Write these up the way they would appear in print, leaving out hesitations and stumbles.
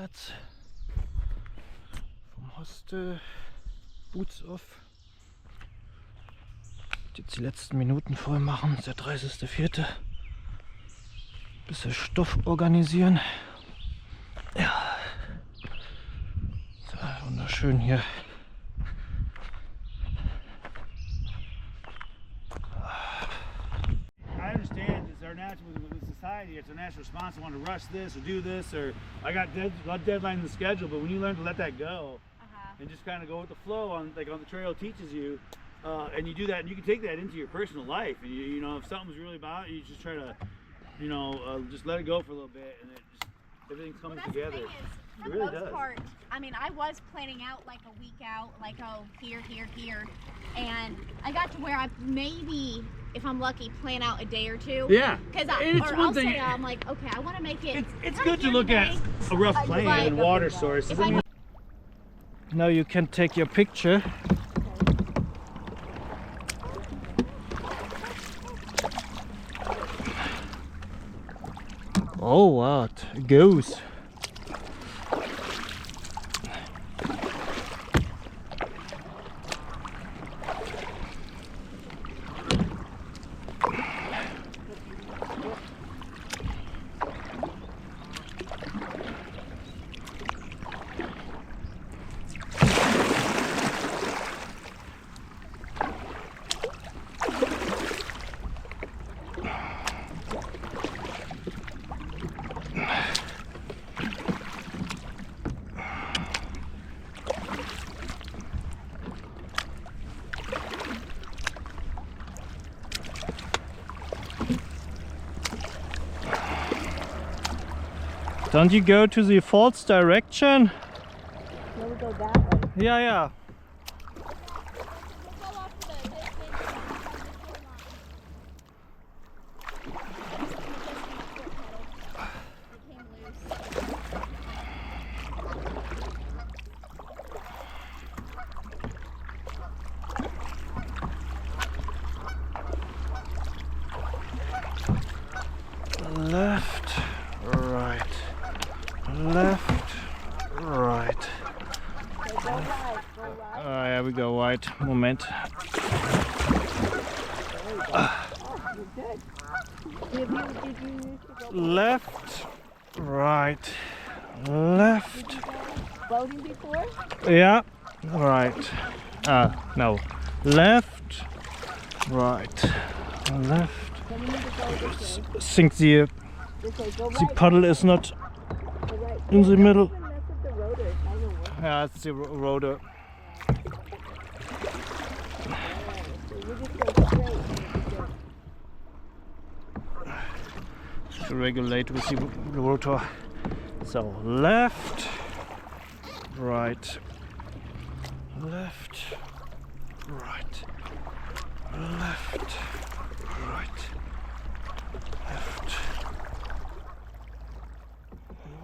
Campingplatz vom Hostel Bootsoff. Jetzt die letzten Minuten voll machen, ist der 30.04. Bisschen Stoff organisieren. Ja, so, wunderschön hier. I understand it's our natural society, it's our natural response to want to rush this or do this, or I got deadline in the schedule, but when you learn to let that go and just kind of go with the flow on the trail teaches you, and you do that, and you can take that into your personal life, and you know, if something's really about you, just try to, you know, just let it go for a little bit, and it just, everything comes together. The thing is, for the most part, I mean, I was planning out like a week out, like, oh, here, and I got to where I maybe, if I'm lucky, plan out a day or two. Yeah. Because I'm like, okay, I want to make it. It's good to look at a rough plan and water sources. Now you can take your picture. Oh, what? A goose. Don't you go to the false direction? No, we go that way. Yeah. Left, right. Left, right. Go right. Oh, yeah, we go right. Moment. Left, right, left. Boating before? Yeah, right. No. Left, right, left. I think the puddle is not in the middle. Yeah, it's the rotor. To regulate with the rotor. So left, right, left, right, left, right, left.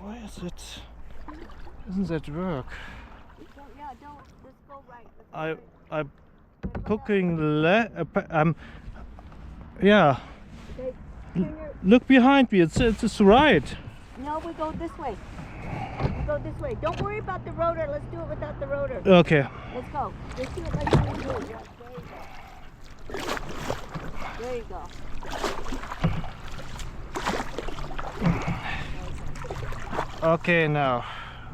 Why is it? Doesn't that work? Yeah, don't. Let's go right. I'm cooking yeah. Look behind me. It's right. No, we go this way. We go this way. Don't worry about the rotor. Let's do it without the rotor. Okay. Let's go. Let's do it like we do. Yeah, there you go. Okay, now.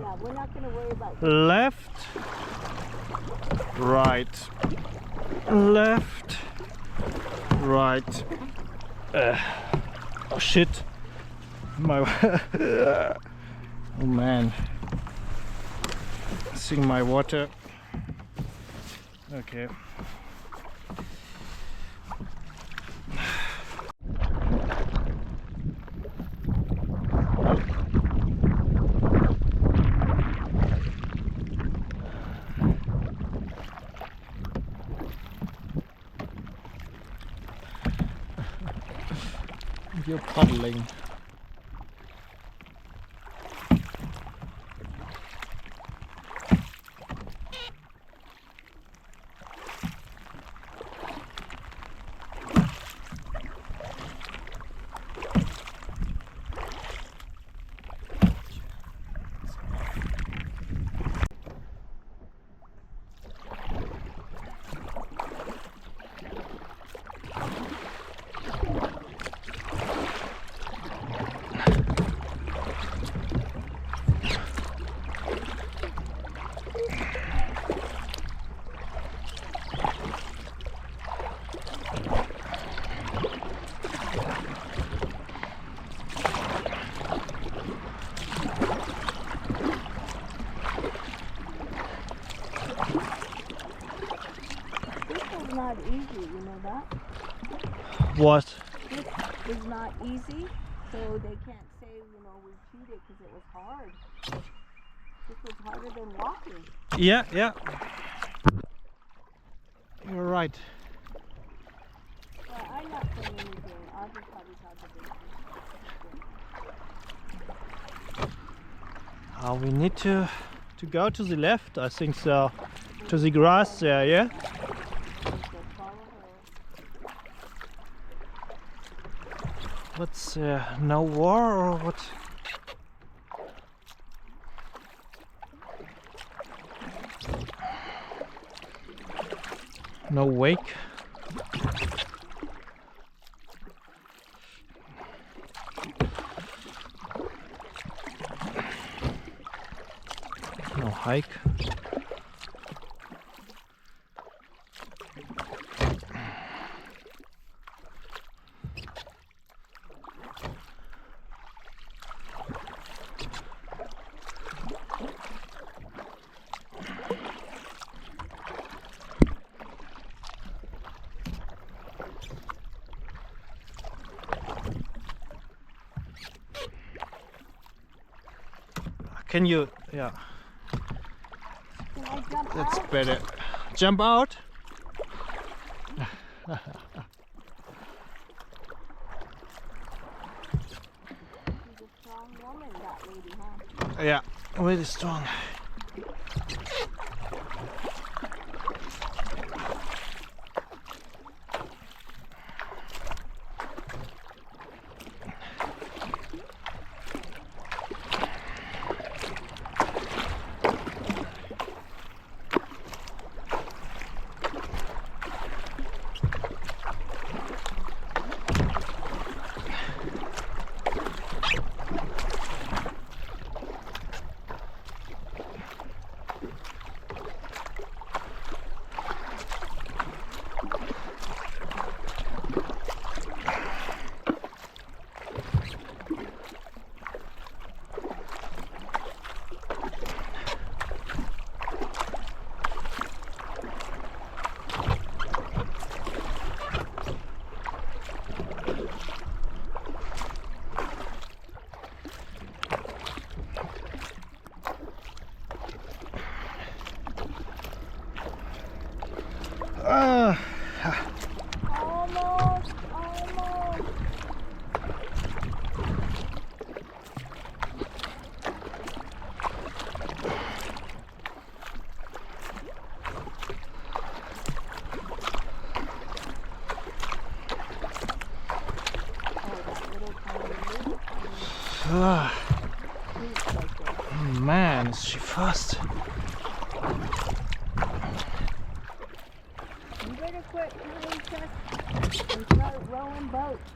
Yeah, we're not going to worry about it. Left, right, left, right. Oh shit! My oh man! Seeing my water. Okay. You're paddling. easy, you know that? What? This is not easy, so they can't say, you know, we cheated because it was hard. This was harder than walking. Yeah, yeah. You're right. Well, I'm not saying anything. I'll just probably talk about it. We need to go to the left, I think so. To the grass there, yeah? So follow her. What's no war or what? No wake. No hike. Can you, yeah, Can I jump that's out? better. Jump out? She's a strong woman, that lady, huh? Yeah, really strong. Almost. Man, is she fast? You better quit playing chess and start rowing boats.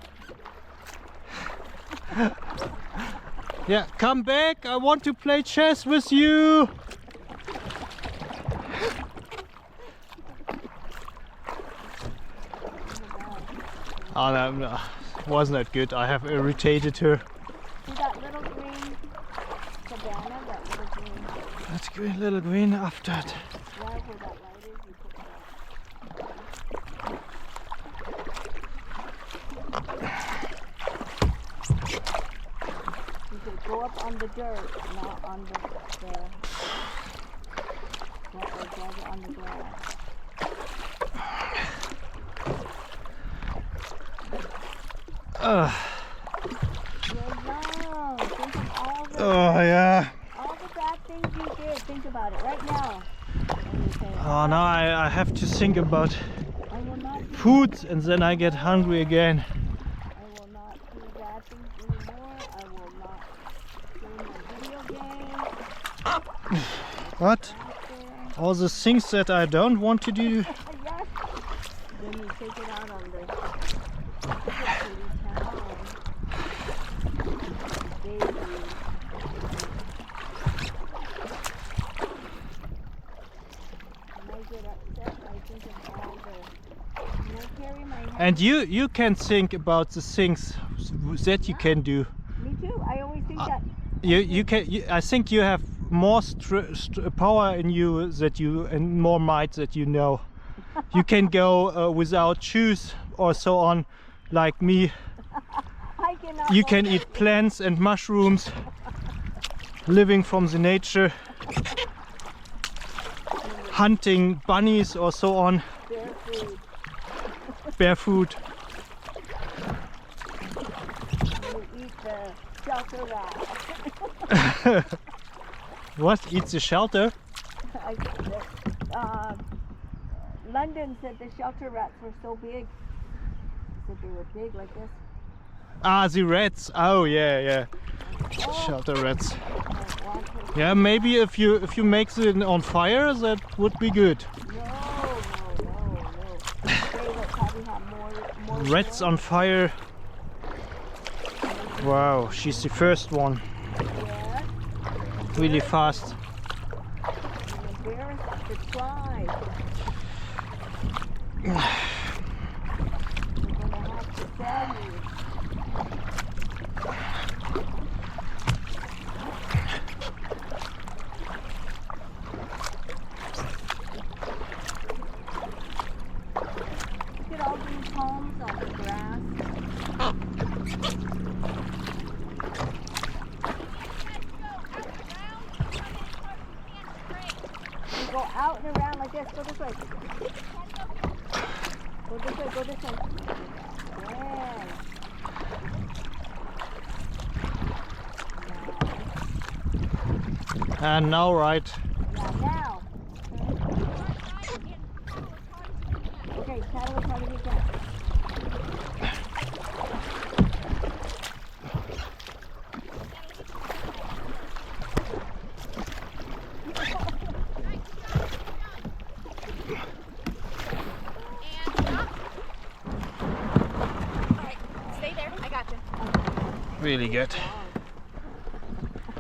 Yeah, come back. I want to play chess with you. Oh no, no, wasn't that good. I have irritated her. See that little green cabana, that little green, That's green, little green after that. right where that light is, you put that. You could go up on the dirt, not on the drag it on the grass. You're young. Think of Oh yeah. all the bad things you did. Think about it right now. And you say, Oh no, I have to think about I will not do food and then I get hungry again. I will not do bad things anymore. I will not play my video game. What? All the things that I don't want to do. Yes. Then you take it out on the pretty town. Baby. When I get upset, I think of all the. When I carry my head. And you can think about the things that you can do. Me too. I always think that. You can. I think you have more power in you that you and more might that you know. you can go without shoes or so on, like me. I cannot You walk can eat plants and mushrooms, living from the nature, hunting bunnies or so on, barefoot. barefoot. You eat the shelter rat. What? Eats the shelter? London said the shelter rats were so big. Said they were big like this. Ah, the rats. Oh yeah, yeah. Shelter rats. Yeah, maybe if you make it on fire, that would be good. No. They will probably have more Rats on fire. Wow, she's the first one. Yeah. Really fast. Embarrassed to try. We're gonna have to tell you. Look at all these homes on the grass. You go out and around like this. Go this way. Go this way. Go this way. Yeah. And now right. Yeah, now. Okay, paddle as hard as you can. Alright, stay there. I got you. Really good.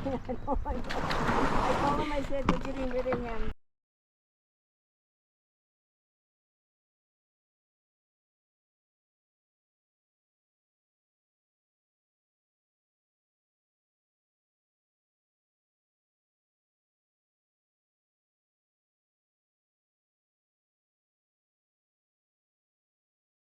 I told him, I said, we're getting rid of him.